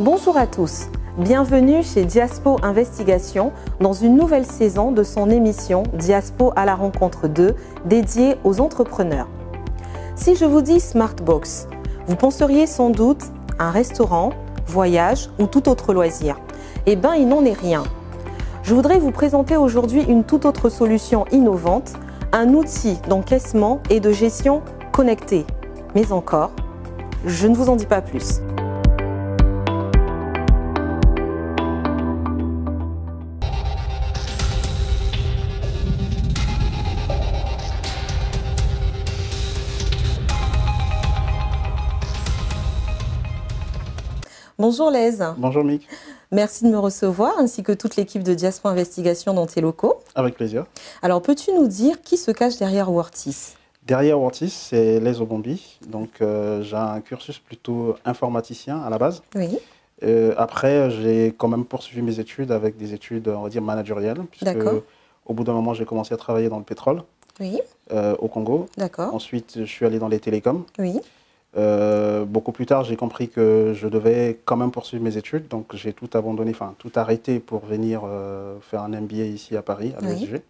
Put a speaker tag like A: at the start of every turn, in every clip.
A: Bonjour à tous, bienvenue chez Diaspo Investigation dans une nouvelle saison de son émission Diaspo à la rencontre 2 dédiée aux entrepreneurs. Si je vous dis Smartbox, vous penseriez sans doute un restaurant, voyage ou tout autre loisir. Eh bien, il n'en est rien. Je voudrais vous présenter aujourd'hui une toute autre solution innovante, un outil d'encaissement et de gestion connecté. Mais encore, je ne vous en dis pas plus. Bonjour Lez.
B: Bonjour Mick.
A: Merci de me recevoir, ainsi que toute l'équipe de Diaspo Investigation dans tes locaux.
B: Avec plaisir.
A: Alors, peux-tu nous dire qui se cache derrière Wortis?
B: Derrière Wortis, c'est Lez Obombi. Donc, j'ai un cursus plutôt informaticien à la base.
A: Oui.
B: Après, j'ai quand même poursuivi mes études avec des études, on va dire, managériales.
A: D'accord.
B: Au bout d'un moment, j'ai commencé à travailler dans le pétrole
A: Oui.
B: au Congo.
A: D'accord.
B: Ensuite, je suis allé dans les télécoms.
A: Oui.
B: Beaucoup plus tard, j'ai compris que je devais quand même poursuivre mes études. Donc, j'ai tout abandonné, enfin, tout arrêté pour venir faire un MBA ici à Paris, à l'ESG.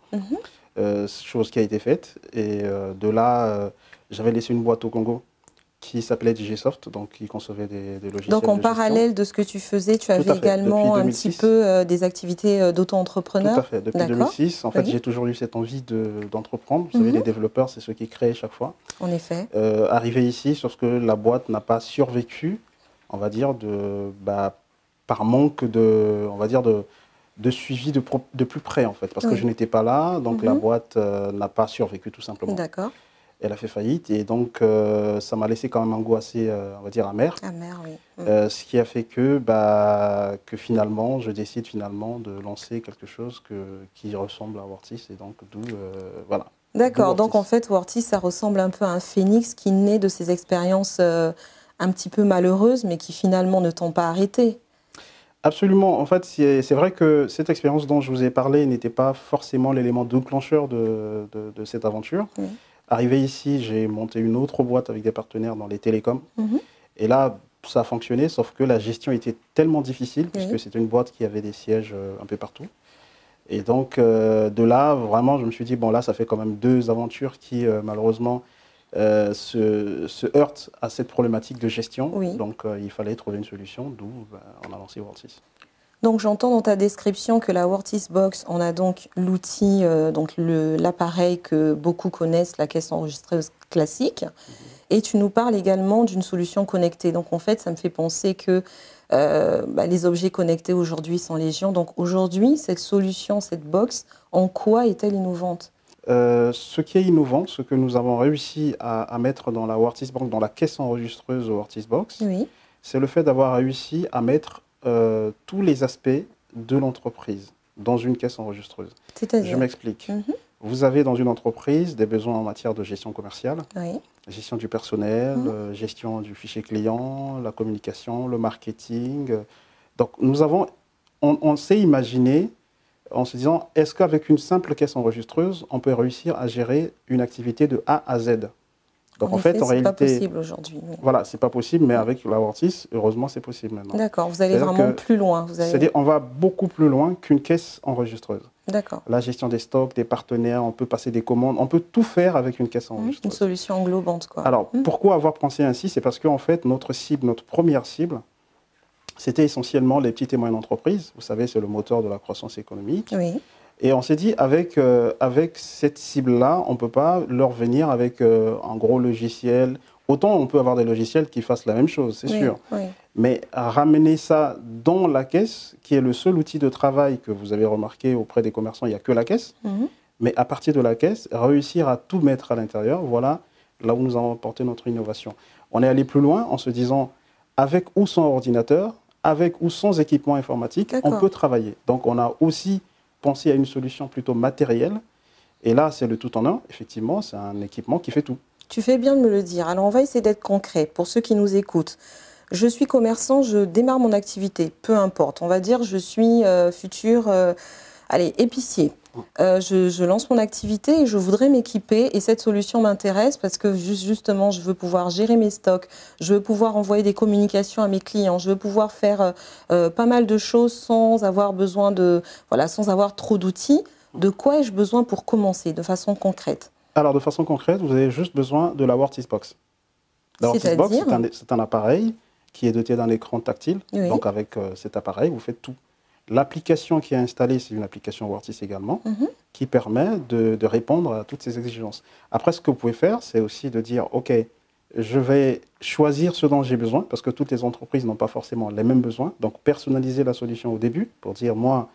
B: Chose qui a été faite. Et de là, j'avais laissé une boîte au Congo qui s'appelait Digisoft, donc qui concevait des logiciels.
A: Donc en
B: de
A: parallèle de ce que tu faisais, tu avais également un petit peu des activités d'auto-entrepreneur?
B: Tout à fait. Depuis 2006, en fait, j'ai toujours eu cette envie d'entreprendre. Vous savez, les développeurs, c'est ceux qui créent chaque fois.
A: En effet.
B: Arrivé ici, sauf que la boîte n'a pas survécu, on va dire, par manque on va dire, de suivi de plus près, en fait. Parce que je n'étais pas là, donc la boîte n'a pas survécu, tout simplement.
A: D'accord.
B: Elle a fait faillite et donc ça m'a laissé quand même un goût assez, on va dire, amer.
A: Amer, oui.
B: Ce qui a fait que finalement, je décide finalement de lancer quelque chose qui ressemble à Wortis et donc d'où, voilà.
A: D'accord, donc en fait, Wortis, ça ressemble un peu à un phénix qui naît de ces expériences un petit peu malheureuses, mais qui finalement ne t'ont pas arrêté.
B: Absolument. En fait, c'est vrai que cette expérience dont je vous ai parlé n'était pas forcément l'élément déclencheur de cette aventure. Oui. Arrivé ici, j'ai monté une autre boîte avec des partenaires dans les télécoms. Et là, ça a fonctionné, sauf que la gestion était tellement difficile, puisque c'était une boîte qui avait des sièges un peu partout. Et donc, de là, vraiment, je me suis dit, bon, là, ça fait quand même deux aventures qui, malheureusement, se heurtent à cette problématique de gestion. Oui. Donc, il fallait trouver une solution, d'où on a lancé Wortis.
A: Donc j'entends dans ta description que la Wortis Box, on a donc l'outil, donc l'appareil que beaucoup connaissent, la caisse enregistreuse classique, et tu nous parles également d'une solution connectée. Donc en fait, ça me fait penser que les objets connectés aujourd'hui sont légion. Donc aujourd'hui, cette solution, cette box, en quoi est-elle innovante?
B: Ce qui est innovant, ce que nous avons réussi à mettre dans la Wortis Box, dans la caisse enregistreuse Wortis Box, c'est le fait d'avoir réussi à mettre tous les aspects de l'entreprise dans une caisse enregistreuse. Je m'explique. Vous avez dans une entreprise des besoins en matière de gestion commerciale, gestion du personnel, gestion du fichier client, la communication, le marketing. Donc on s'est imaginé en se disant, est-ce qu'avec une simple caisse enregistreuse, on peut réussir à gérer une activité de A à Z? Donc en fait, en réalité,
A: c'est pas possible aujourd'hui.
B: Voilà, c'est pas possible, mais avec la Wortis, heureusement, c'est possible maintenant.
A: D'accord, vous allez vraiment plus loin.
B: C'est-à-dire, on va beaucoup plus loin qu'une caisse enregistreuse.
A: D'accord.
B: La gestion des stocks, des partenaires, on peut passer des commandes, on peut tout faire avec une caisse enregistreuse.
A: Une solution englobante, quoi.
B: Alors, pourquoi avoir pensé ainsi? C'est parce qu'en fait, notre première cible, c'était essentiellement les petites et moyennes entreprises. Vous savez, c'est le moteur de la croissance économique.
A: Oui.
B: Et on s'est dit, avec cette cible-là, on ne peut pas leur venir avec un gros logiciel. Autant on peut avoir des logiciels qui fassent la même chose, c'est sûr. Oui. Mais ramener ça dans la caisse, qui est le seul outil de travail que vous avez remarqué auprès des commerçants, il n'y a que la caisse. Mais à partir de la caisse, réussir à tout mettre à l'intérieur, voilà là où nous avons apporté notre innovation. On est allé plus loin en se disant, avec ou sans ordinateur, avec ou sans équipement informatique, on peut travailler. Donc on a aussi penser à une solution plutôt matérielle. Et là, c'est le tout en un. Effectivement, c'est un équipement qui fait tout.
A: Tu fais bien de me le dire. Alors, on va essayer d'être concret pour ceux qui nous écoutent. Je suis commerçant, je démarre mon activité, peu importe. On va dire je suis futur épicier. je lance mon activité et je voudrais m'équiper. Et cette solution m'intéresse parce que justement, je veux pouvoir gérer mes stocks, je veux pouvoir envoyer des communications à mes clients, je veux pouvoir faire pas mal de choses sans avoir besoin sans avoir trop d'outils. De quoi ai-je besoin pour commencer de façon concrète?
B: Alors, de façon concrète, vous avez juste besoin de la Wortisbox. La Wortisbox, c'est un appareil qui est doté d'un écran tactile. Oui. Donc, avec cet appareil, vous faites tout. L'application qui est installée, c'est une application Wortis également, qui permet de répondre à toutes ces exigences. Après, ce que vous pouvez faire, c'est aussi de dire, OK, je vais choisir ce dont j'ai besoin, parce que toutes les entreprises n'ont pas forcément les mêmes besoins. Donc, personnaliser la solution au début pour dire, moi,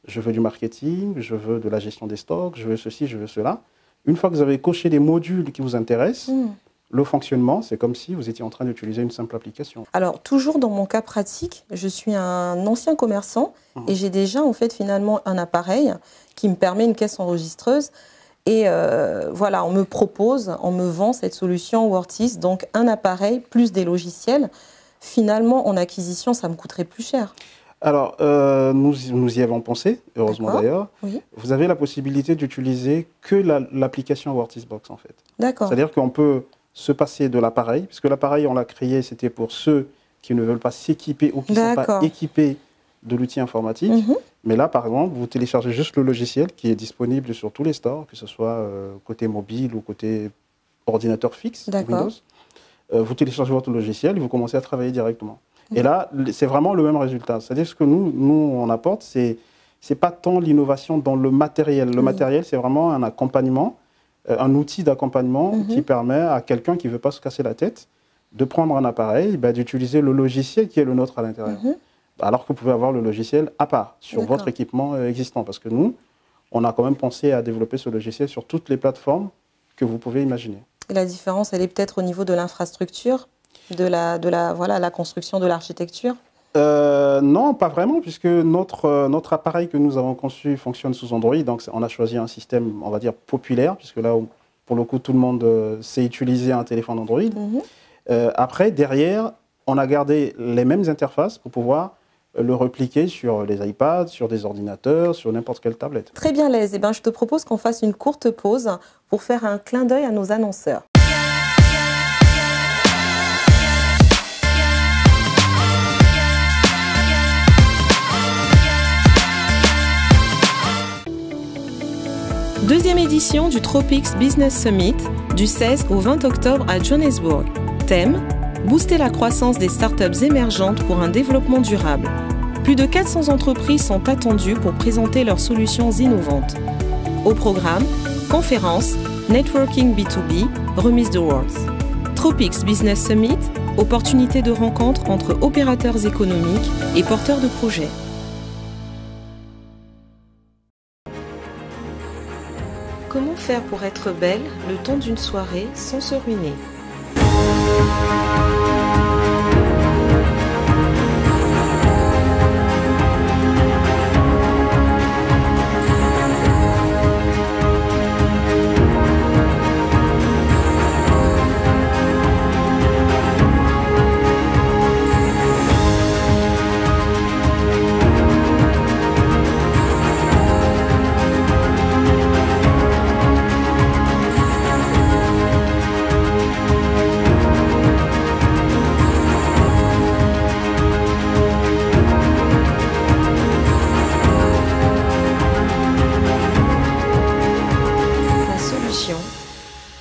B: je veux du marketing, je veux de la gestion des stocks, je veux ceci, je veux cela. Une fois que vous avez coché les modules qui vous intéressent, le fonctionnement, c'est comme si vous étiez en train d'utiliser une simple application.
A: Alors, toujours dans mon cas pratique, je suis un ancien commerçant et j'ai déjà en fait finalement un appareil qui me permet une caisse enregistreuse. Et voilà, on me vend cette solution Wortis, donc un appareil plus des logiciels. Finalement, en acquisition, ça me coûterait plus cher.
B: Alors, nous y avons pensé, heureusement d'ailleurs. Oui. Vous avez la possibilité d'utiliser que l'application Wortisbox, en fait.
A: D'accord.
B: C'est-à-dire qu'on peut se passer de l'appareil, puisque l'appareil, on l'a créé, c'était pour ceux qui ne veulent pas s'équiper ou qui ne sont pas équipés de l'outil informatique. Mais là, par exemple, vous téléchargez juste le logiciel qui est disponible sur tous les stores, que ce soit côté mobile ou côté ordinateur fixe, Windows. Vous téléchargez votre logiciel et vous commencez à travailler directement. Et là, c'est vraiment le même résultat. C'est-à-dire que ce que nous on apporte, c'est pas tant l'innovation dans le matériel. Le matériel, c'est vraiment un accompagnement, un outil d'accompagnement qui permet à quelqu'un qui ne veut pas se casser la tête de prendre un appareil, d'utiliser le logiciel qui est le nôtre à l'intérieur. Alors que vous pouvez avoir le logiciel à part sur votre équipement existant. Parce que nous, on a quand même pensé à développer ce logiciel sur toutes les plateformes que vous pouvez imaginer.
A: Et la différence, elle est peut-être au niveau de l'infrastructure, de la construction de l'architecture?
B: Non, pas vraiment, puisque notre appareil que nous avons conçu fonctionne sous Android. Donc, on a choisi un système, on va dire, populaire, puisque là, pour le coup, tout le monde sait utiliser un téléphone Android. Après, derrière, on a gardé les mêmes interfaces pour pouvoir le repliquer sur les iPads, sur des ordinateurs, sur n'importe quelle tablette.
A: Très bien, Lez. Eh bien, je te propose qu'on fasse une courte pause pour faire un clin d'œil à nos annonceurs. Deuxième édition du Tropics Business Summit du 16 au 20 octobre à Johannesburg. Thème: booster la croissance des startups émergentes pour un développement durable. Plus de 400 entreprises sont attendues pour présenter leurs solutions innovantes. Au programme, conférences, networking B2B, remise d'awards. Tropics Business Summit, opportunité de rencontre entre opérateurs économiques et porteurs de projets. Comment faire pour être belle le temps d'une soirée sans se ruiner?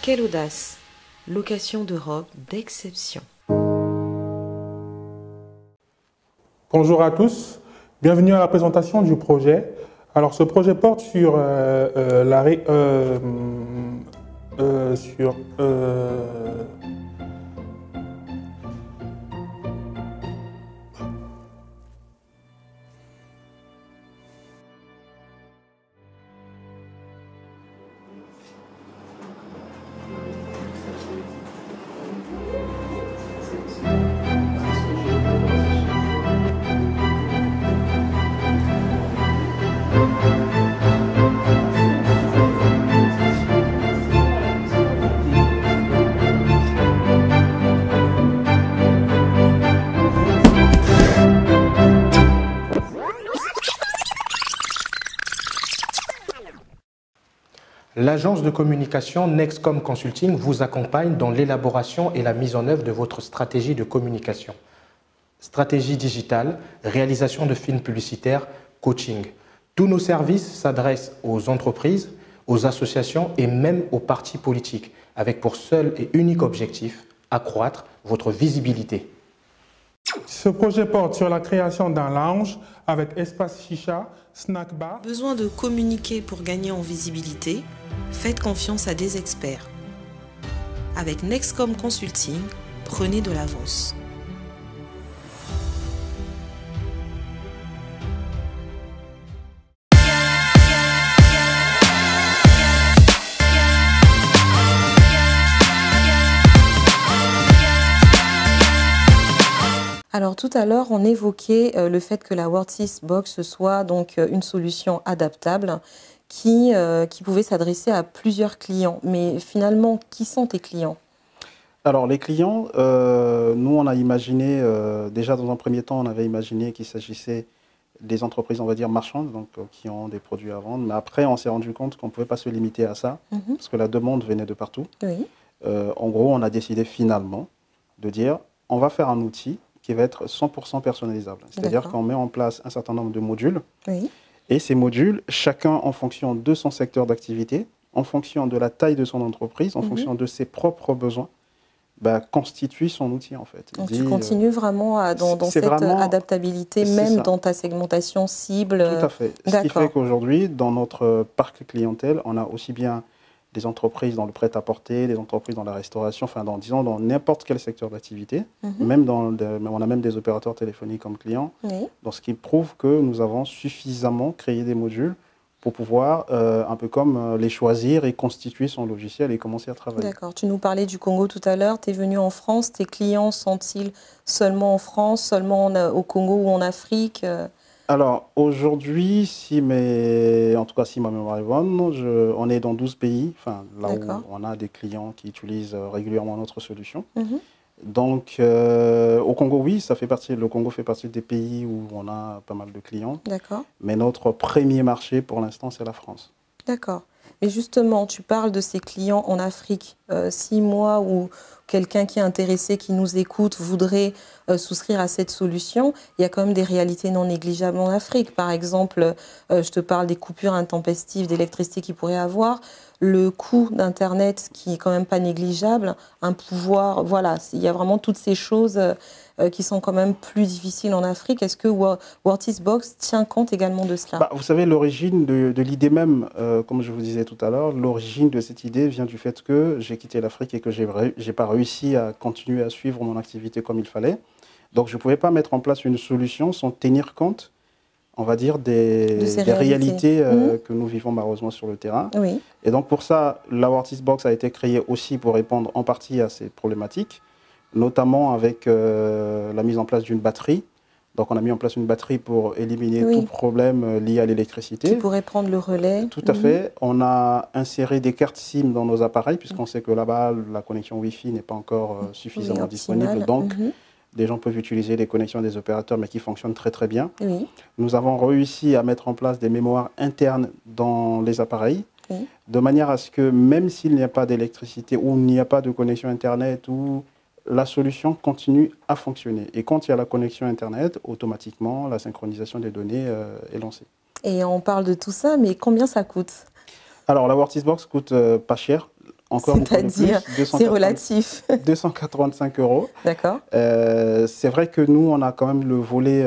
A: Quelle audace! Location de robes d'exception.
C: Bonjour à tous, bienvenue à la présentation du projet. Alors ce projet porte sur
D: L'agence de communication Nexcom Consulting vous accompagne dans l'élaboration et la mise en œuvre de votre stratégie de communication. Stratégie digitale, réalisation de films publicitaires, coaching. Tous nos services s'adressent aux entreprises, aux associations et même aux partis politiques, avec pour seul et unique objectif accroître votre visibilité.
C: Ce projet porte sur la création d'un lounge avec espace chicha, snack bar.
A: Besoin de communiquer pour gagner en visibilité? Faites confiance à des experts. Avec Nexcom Consulting, prenez de l'avance. Alors tout à l'heure, on évoquait le fait que la WorldSysBox soit donc une solution adaptable qui pouvait s'adresser à plusieurs clients. Mais finalement, qui sont tes clients?
B: Alors les clients, nous on a imaginé, déjà dans un premier temps, on avait imaginé qu'il s'agissait des entreprises, on va dire, marchandes, donc qui ont des produits à vendre. Mais après, on s'est rendu compte qu'on ne pouvait pas se limiter à ça, parce que la demande venait de partout.
A: Oui.
B: En gros, on a décidé finalement de dire, on va faire un outil qui va être 100% personnalisable. C'est-à-dire qu'on met en place un certain nombre de modules.
A: Oui.
B: Et ces modules, chacun en fonction de son secteur d'activité, en fonction de la taille de son entreprise, en fonction de ses propres besoins, constitue son outil en fait.
A: Donc tu continues vraiment dans cette adaptabilité, même dans ta segmentation cible.
B: Tout à fait. Ce qui fait qu'aujourd'hui, dans notre parc clientèle, on a aussi bien des entreprises dans le prêt-à-porter, des entreprises dans la restauration, enfin disons dans n'importe quel secteur d'activité. Même on a même des opérateurs téléphoniques comme clients.
A: Oui.
B: Donc, ce qui prouve que nous avons suffisamment créé des modules pour pouvoir, un peu comme les choisir et constituer son logiciel et commencer à travailler.
A: D'accord. Tu nous parlais du Congo tout à l'heure. Tu es venu en France. Tes clients sont-ils seulement en France, seulement au Congo ou en Afrique?
B: Alors, aujourd'hui, en tout cas, si ma mémoire est bonne, on est dans 12 pays, enfin, là où on a des clients qui utilisent régulièrement notre solution. Donc, au Congo, oui, le Congo fait partie des pays où on a pas mal de clients.
A: D'accord.
B: Mais notre premier marché, pour l'instant, c'est la France.
A: D'accord. Mais justement, tu parles de ces clients en Afrique. Si moi ou quelqu'un qui est intéressé, qui nous écoute, voudrait souscrire à cette solution, il y a quand même des réalités non négligeables en Afrique. Par exemple, je te parle des coupures intempestives d'électricité qu'il pourrait avoir, le coût d'Internet qui est quand même pas négligeable, un pouvoir, voilà, il y a vraiment toutes ces choses qui sont quand même plus difficiles en Afrique. Est-ce que WorldSysBox tient compte également de cela?
B: Vous savez, l'origine de l'idée même, comme je vous disais tout à l'heure, l'origine de cette idée vient du fait que j'ai quitté l'Afrique et que je n'ai pas réussi à continuer à suivre mon activité comme il fallait. Donc, je ne pouvais pas mettre en place une solution sans tenir compte, on va dire, des réalités que nous vivons malheureusement sur le terrain.
A: Oui.
B: Et donc, pour ça, la WorldSysBox a été créée aussi pour répondre en partie à ces problématiques, notamment avec la mise en place d'une batterie. Donc, on a mis en place une batterie pour éliminer tout problème lié à l'électricité.
A: Qui pourrait prendre le relais.
B: Tout à fait. On a inséré des cartes SIM dans nos appareils, puisqu'on sait que là-bas, la connexion Wi-Fi n'est pas encore suffisamment disponible. Donc, des gens peuvent utiliser les connexions des opérateurs, mais qui fonctionnent très très bien.
A: Oui.
B: Nous avons réussi à mettre en place des mémoires internes dans les appareils, de manière à ce que même s'il n'y a pas d'électricité ou il n'y a pas de connexion Internet, ou la solution continue à fonctionner. Et quand il y a la connexion Internet, automatiquement, la synchronisation des données est lancée.
A: Et on parle de tout ça, mais combien ça coûte?
B: Alors, la WorldSysBox coûte pas cher.
A: C'est-à-dire, c'est relatif.
B: 285 €.
A: D'accord.
B: C'est vrai que nous, on a quand même le volet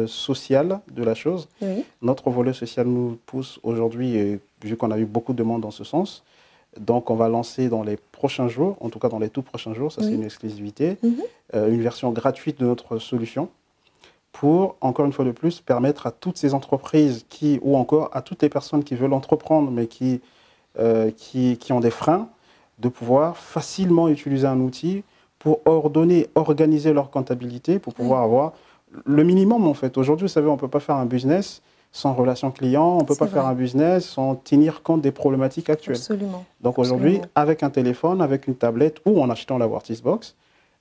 B: social de la chose.
A: Oui.
B: Notre volet social nous pousse aujourd'hui, vu qu'on a eu beaucoup de demandes dans ce sens. Donc, on va lancer dans les prochains jours, en tout cas dans les tout prochains jours, ça c'est une exclusivité, une version gratuite de notre solution pour, encore une fois de plus, permettre à toutes ces entreprises ou encore à toutes les personnes qui veulent entreprendre mais qui ont des freins, de pouvoir facilement utiliser un outil pour organiser leur comptabilité, pour pouvoir avoir le minimum en fait. Aujourd'hui, vous savez, on ne peut pas faire un business sans relation client, on ne peut pas faire un business sans tenir compte des problématiques actuelles.
A: Absolument.
B: Donc aujourd'hui, avec un téléphone, avec une tablette ou en achetant la WorldSysBox,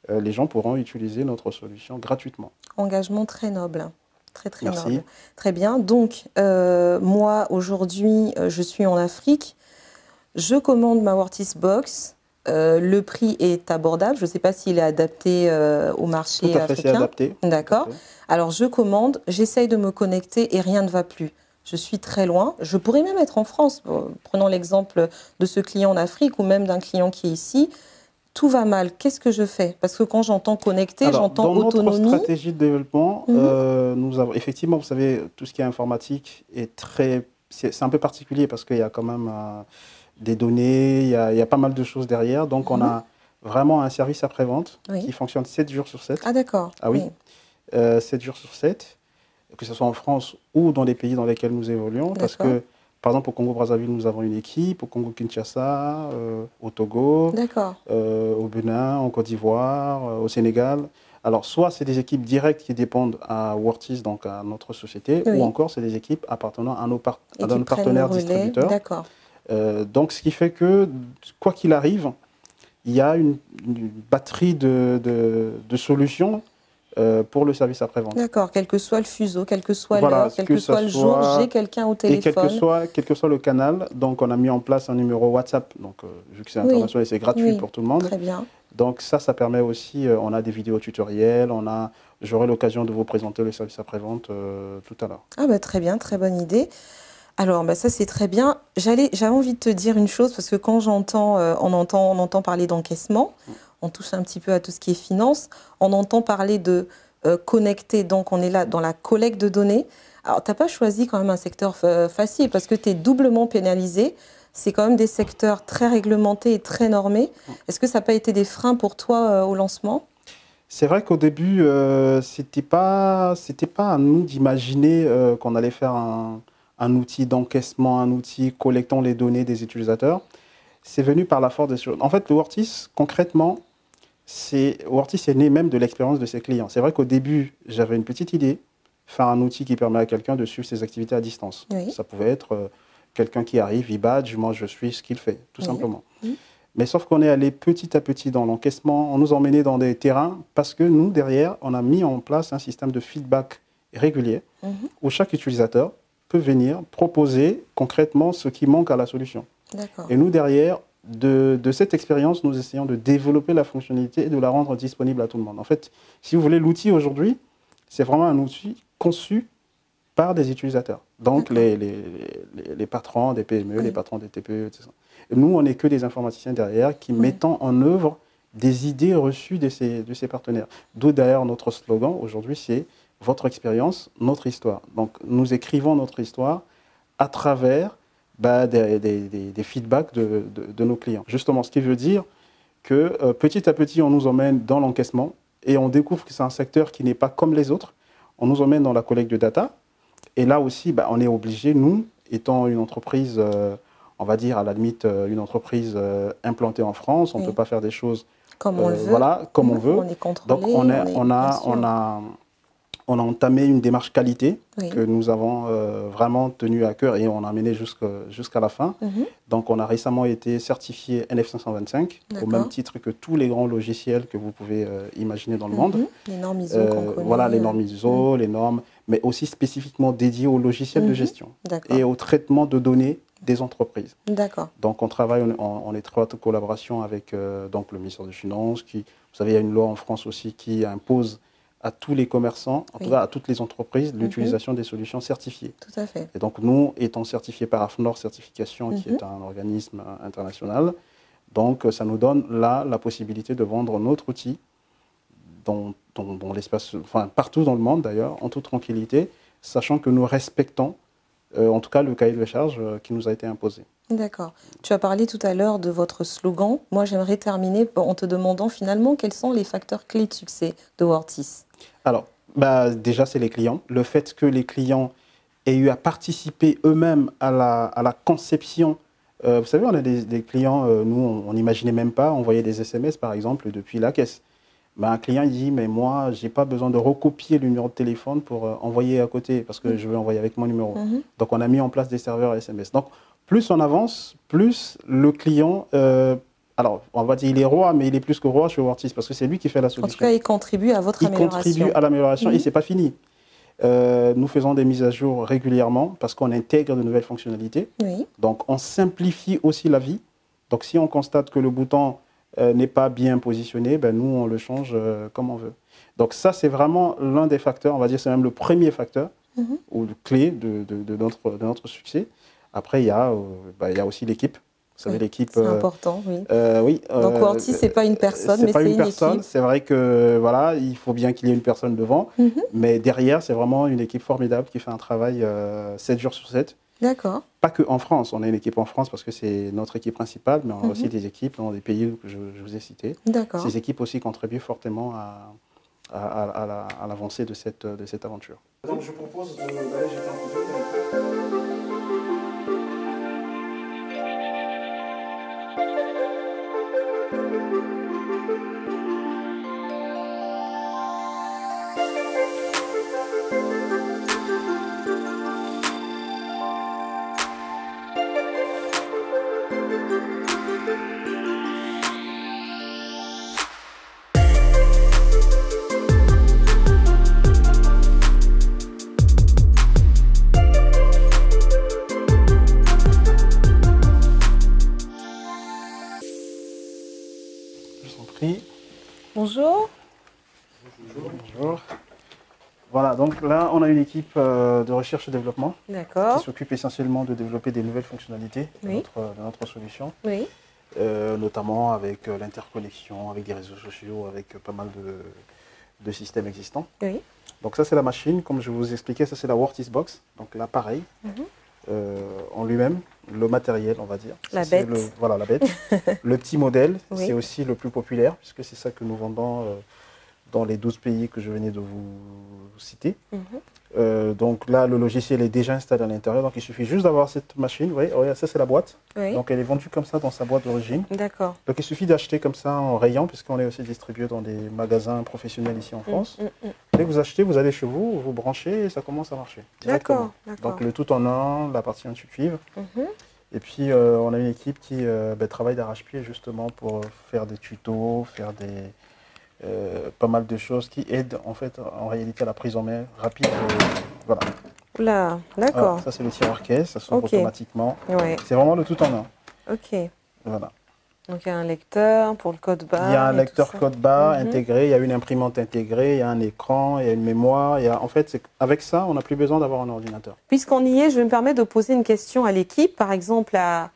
B: les gens pourront utiliser notre solution gratuitement. Engagement
A: très noble. Très, très noble. Très bien. Donc, moi, aujourd'hui, je suis en Afrique. je commande ma Wortis Box, le prix est abordable, je ne sais pas s'il est adapté au marché
B: africain. Tout à fait, c'est adapté.
A: D'accord. Alors je commande, j'essaye de me connecter et rien ne va plus. Je suis très loin. Je pourrais même être en France. Prenons l'exemple de ce client en Afrique ou même d'un client qui est ici. Tout va mal. Qu'est-ce que je fais? Parce que quand j'entends connecter, j'entends autonomie.
B: Dans notre stratégie de développement, nous avons effectivement, vous savez, tout ce qui est informatique est c'est un peu particulier parce qu'il y a quand même des données, il y a pas mal de choses derrière. Donc on a vraiment un service après-vente qui fonctionne 7 jours sur 7.
A: Ah d'accord.
B: Ah oui. 7 jours sur 7, que ce soit en France ou dans les pays dans lesquels nous évoluons. Parce que, par exemple, au Congo-Brazzaville, nous avons une équipe, au Congo-Kinshasa, au Togo, au Bénin, en Côte d'Ivoire, au Sénégal. Alors, soit c'est des équipes directes qui dépendent à Wortis, donc à notre société, ou encore c'est des équipes appartenant à nos partenaires distributeurs.
A: D'accord.
B: Donc, ce qui fait que, quoi qu'il arrive, il y a une batterie de solutions pour le service après-vente.
A: D'accord, quel que soit le fuseau, quel que soit l'heure, quel que soit le jour, j'ai quelqu'un au téléphone.
B: Et quel que soit le canal, donc on a mis en place un numéro WhatsApp, donc vu que c'est international et c'est gratuit pour tout le monde.
A: Très bien.
B: Donc ça permet aussi, on a des vidéos tutoriels, j'aurai l'occasion de vous présenter le service après-vente tout à l'heure.
A: Ah bah très bien, très bonne idée. Alors ça c'est très bien. J'avais envie de te dire une chose, parce que quand on entend parler d'encaissement, on touche un petit peu à tout ce qui est finance, on entend parler de connecter, donc on est là dans la collecte de données. Alors tu n'as pas choisi quand même un secteur facile, parce que tu es doublement pénalisé. C'est quand même des secteurs très réglementés et très normés. Est-ce que ça n'a pas été des freins pour toi au lancement?
B: C'est vrai qu'au début, c'était pas à nous d'imaginer qu'on allait faire un outil d'encaissement, un outil collectant les données des utilisateurs. C'est venu par la force des choses. En fait, le Wortis, concrètement, Wortis est né même de l'expérience de ses clients. C'est vrai qu'au début, j'avais une petite idée, faire un outil qui permet à quelqu'un de suivre ses activités à distance. Ça pouvait être quelqu'un qui arrive, il badge, moi je suis ce qu'il fait, tout simplement. Mais sauf qu'on est allé petit à petit dans l'encaissement, on nous a emmenés dans des terrains parce que nous, derrière, on a mis en place un système de feedback régulier où chaque utilisateur peut venir proposer concrètement ce qui manque à la solution. Et nous, derrière, de cette expérience, nous essayons de développer la fonctionnalité et de la rendre disponible à tout le monde. En fait, si vous voulez, l'outil aujourd'hui, c'est vraiment un outil conçu par des utilisateurs. Donc, les patrons des PME, les patrons des TPE, etc. Et nous, on n'est que des informaticiens derrière qui mettons en œuvre des idées reçues de ces partenaires. D'où d'ailleurs notre slogan aujourd'hui, c'est « Votre expérience, notre histoire ». Donc, nous écrivons notre histoire à travers des feedbacks de nos clients. Justement, ce qui veut dire que petit à petit, on nous emmène dans l'encaissement et on découvre que c'est un secteur qui n'est pas comme les autres. On nous emmène dans la collecte de data. Et là aussi, on est obligé, nous, étant une entreprise, on va dire à la limite une entreprise implantée en France, on ne peut pas faire des choses
A: comme on le veut.
B: Voilà, comme on veut.
A: On est contrôlé.
B: Donc on a entamé une démarche qualité que nous avons vraiment tenue à cœur et on a mené jusqu'à la fin. Donc on a récemment été certifié NF525 au même titre que tous les grands logiciels que vous pouvez imaginer dans le monde.
A: Les normes ISO qu'on connaît.
B: Voilà, les normes ISO, les normes, mais aussi spécifiquement dédiées aux logiciels de gestion et au traitement de données des entreprises. Donc on travaille en étroite collaboration avec donc le ministère des Finances. Vous savez, il y a une loi en France aussi qui impose à tous les commerçants, en tout cas à toutes les entreprises, l'utilisation des solutions certifiées.
A: Tout à fait.
B: Et donc nous, étant certifiés par AFNOR Certification, qui est un organisme international, donc ça nous donne là la possibilité de vendre notre outil dans l'espace, enfin partout dans le monde d'ailleurs, en toute tranquillité, sachant que nous respectons en tout cas le cahier de charges qui nous a été imposé.
A: D'accord. Tu as parlé tout à l'heure de votre slogan. Moi, j'aimerais terminer en te demandant finalement quels sont les facteurs clés de succès de Wortis.
B: Alors, déjà, c'est les clients. Le fait que les clients aient eu à participer eux-mêmes à la conception. Vous savez, on a des clients, nous, on n'imaginait même pas envoyer des SMS, par exemple, depuis la caisse. Un client il dit, mais moi, je n'ai pas besoin de recopier le numéro de téléphone pour envoyer à côté, parce que je veux envoyer avec mon numéro. Donc, on a mis en place des serveurs SMS. Donc, plus on avance, plus le client, alors on va dire il est roi, mais il est plus que roi chez Wortis, parce que c'est lui qui fait la solution.
A: En tout cas, il contribue à votre amélioration.
B: Il contribue à l'amélioration et ce n'est pas fini. Nous faisons des mises à jour régulièrement parce qu'on intègre de nouvelles fonctionnalités.
A: Oui.
B: Donc, on simplifie aussi la vie. Donc, si on constate que le bouton n'est pas bien positionné, ben, nous, on le change comme on veut. Donc, ça, c'est vraiment l'un des facteurs, on va dire, c'est même le premier facteur ou le clé de notre succès. Après, il y a aussi l'équipe. Vous savez, l'équipe.
A: C'est important, oui.
B: Oui.
A: Donc, Worty, ce n'est pas une personne, mais c'est une équipe.
B: C'est vrai que voilà, il faut bien qu'il y ait une personne devant, mais derrière, c'est vraiment une équipe formidable qui fait un travail 7 jours sur 7.
A: D'accord.
B: Pas qu'en France, on a une équipe en France parce que c'est notre équipe principale, mais on a aussi des équipes dans des pays que je vous ai cités.
A: D'accord.
B: Ces équipes aussi contribuent fortement à l'avancée de cette aventure. Donc je propose d'aller jeter un coup d'œil.
A: Bonjour.
B: Bonjour. Voilà, donc là, on a une équipe de recherche et développement qui s'occupe essentiellement de développer des nouvelles fonctionnalités de notre solution, notamment avec l'interconnexion, avec des réseaux sociaux, avec pas mal de systèmes existants. Oui. Donc ça, c'est la machine, comme je vous expliquais, ça c'est la Worty Box, donc l'appareil en lui-même, le matériel, on va dire.
A: La bête.
B: Voilà, la bête. Le petit modèle, c'est aussi le plus populaire, puisque c'est ça que nous vendons dans les 12 pays que je venais de vous citer. Donc là, le logiciel est déjà installé à l'intérieur, donc il suffit juste d'avoir cette machine. Vous voyez, ça c'est la boîte. Oui. Donc elle est vendue comme ça dans sa boîte d'origine. D'accord. Donc il suffit d'acheter comme ça en rayon, puisqu'on est aussi distribué dans des magasins professionnels ici en France. Dès que vous achetez, vous allez chez vous, vous branchez et ça commence à marcher. D'accord. Donc le tout en un, la partie intuitive. Et puis on a une équipe qui travaille d'arrache-pied justement pour faire des tutos, faire pas mal de choses qui aident en fait en réalité à la prise en main rapide. Voilà.
A: Oula, d'accord.
B: Alors, ça c'est le tiroir caisse, ça s'ouvre automatiquement. Ouais. C'est vraiment le tout en un.
A: Ok.
B: Voilà.
A: Donc il y a un lecteur pour le code barre.
B: Il y a un lecteur code barre intégré, il y a une imprimante intégrée, il y a un écran, il y a une mémoire. En fait, avec ça, on n'a plus besoin d'avoir un ordinateur.
A: Puisqu'on y est, je me permets de poser une question à l'équipe, par exemple à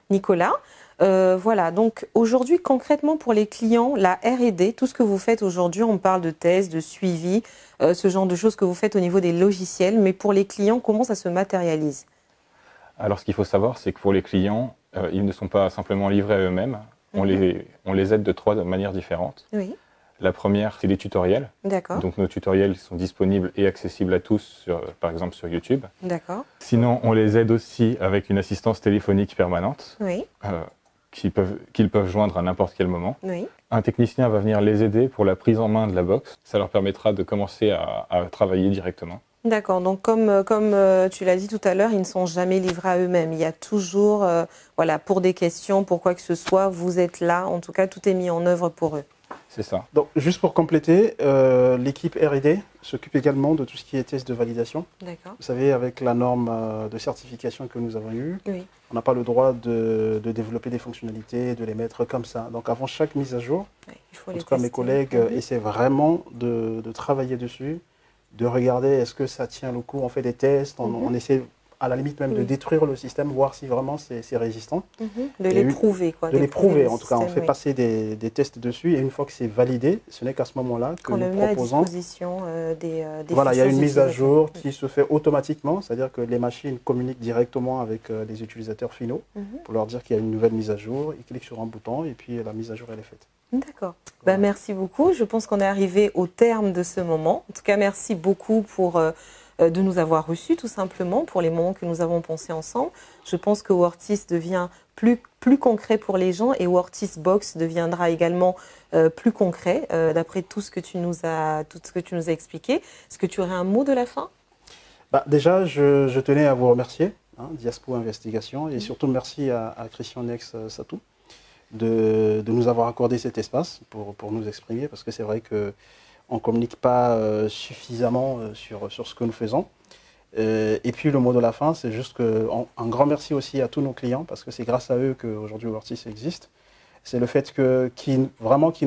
A: Nicolas. Voilà, donc aujourd'hui, concrètement pour les clients, la R&D, tout ce que vous faites aujourd'hui, on parle de tests, de suivi, ce genre de choses que vous faites au niveau des logiciels, mais pour les clients, comment ça se matérialise?
E: Alors ce qu'il faut savoir, c'est que pour les clients, ils ne sont pas simplement livrés à eux-mêmes, on les aide de 3 manières différentes. Oui. La première, c'est les tutoriels. D'accord. Donc nos tutoriels sont disponibles et accessibles à tous, par exemple sur YouTube. D'accord. Sinon, on les aide aussi avec une assistance téléphonique permanente. Oui. Qu'ils peuvent joindre à n'importe quel moment. Oui. Un technicien va venir les aider pour la prise en main de la box. Ça leur permettra de commencer à travailler directement. D'accord, donc comme tu l'as dit tout à l'heure, ils ne sont jamais livrés à eux-mêmes. Il y a toujours, pour des questions, pour quoi que ce soit, vous êtes là. En tout cas, tout est mis en œuvre pour eux. C'est ça.
B: Donc, juste pour compléter, l'équipe R&D s'occupe également de tout ce qui est test de validation. D'accord. Vous savez, avec la norme de certification que nous avons eue, on n'a pas le droit de développer des fonctionnalités, de les mettre comme ça. Donc, avant chaque mise à jour, en tout cas, mes collègues essaient vraiment de travailler dessus, de regarder est-ce que ça tient le coup. On fait des tests, on essaie à la limite même de détruire le système, voir si vraiment c'est résistant.
A: De l'éprouver, quoi.
B: De l'éprouver, en tout cas. On fait passer des tests dessus et une fois que c'est validé, ce n'est qu'à ce moment-là que nous proposons...
A: à disposition des
B: voilà, il y a une mise à jour qui se fait automatiquement, c'est-à-dire que les machines communiquent directement avec les utilisateurs finaux pour leur dire qu'il y a une nouvelle mise à jour. Ils cliquent sur un bouton et puis la mise à jour, elle est faite.
A: D'accord. Voilà. Merci beaucoup. Je pense qu'on est arrivé au terme de ce moment. En tout cas, merci beaucoup de nous avoir reçus, tout simplement, pour les moments que nous avons pensés ensemble. Je pense que Worty devient plus concret pour les gens et Worty Box deviendra également plus concret, d'après tout ce que tu nous as expliqué. Est-ce que tu aurais un mot de la fin?
B: Déjà, je tenais à vous remercier, Diaspo Investigation, et surtout merci à Christian Nex Satou de nous avoir accordé cet espace pour nous exprimer, parce que c'est vrai que on ne communique pas suffisamment sur ce que nous faisons. Et puis le mot de la fin, c'est juste un grand merci aussi à tous nos clients, parce que c'est grâce à eux qu'aujourd'hui Wortis existe. C'est le fait qu'ils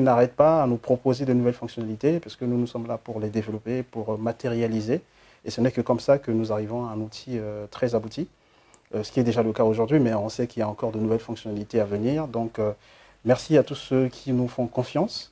B: n'arrêtent pas à nous proposer de nouvelles fonctionnalités, parce que nous sommes là pour les développer, pour matérialiser. Et ce n'est que comme ça que nous arrivons à un outil très abouti, ce qui est déjà le cas aujourd'hui, mais on sait qu'il y a encore de nouvelles fonctionnalités à venir. Donc merci à tous ceux qui nous font confiance.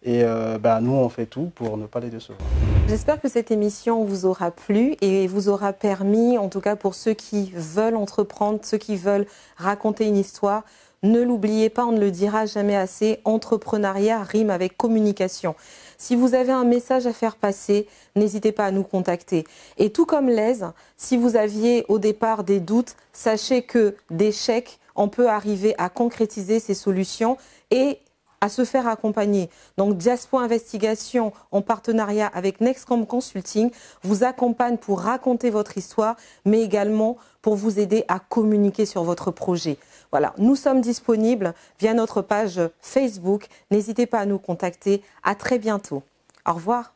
B: Et nous, on fait tout pour ne pas les décevoir.
A: J'espère que cette émission vous aura plu et vous aura permis, en tout cas pour ceux qui veulent entreprendre, ceux qui veulent raconter une histoire, ne l'oubliez pas, on ne le dira jamais assez, entrepreneuriat rime avec communication. Si vous avez un message à faire passer, n'hésitez pas à nous contacter. Et tout comme Lez, si vous aviez au départ des doutes, sachez que d'échecs, on peut arriver à concrétiser ces solutions et à se faire accompagner. Donc Diaspo Investigation, en partenariat avec Nextcom Consulting, vous accompagne pour raconter votre histoire, mais également pour vous aider à communiquer sur votre projet. Voilà, nous sommes disponibles via notre page Facebook. N'hésitez pas à nous contacter. À très bientôt. Au revoir.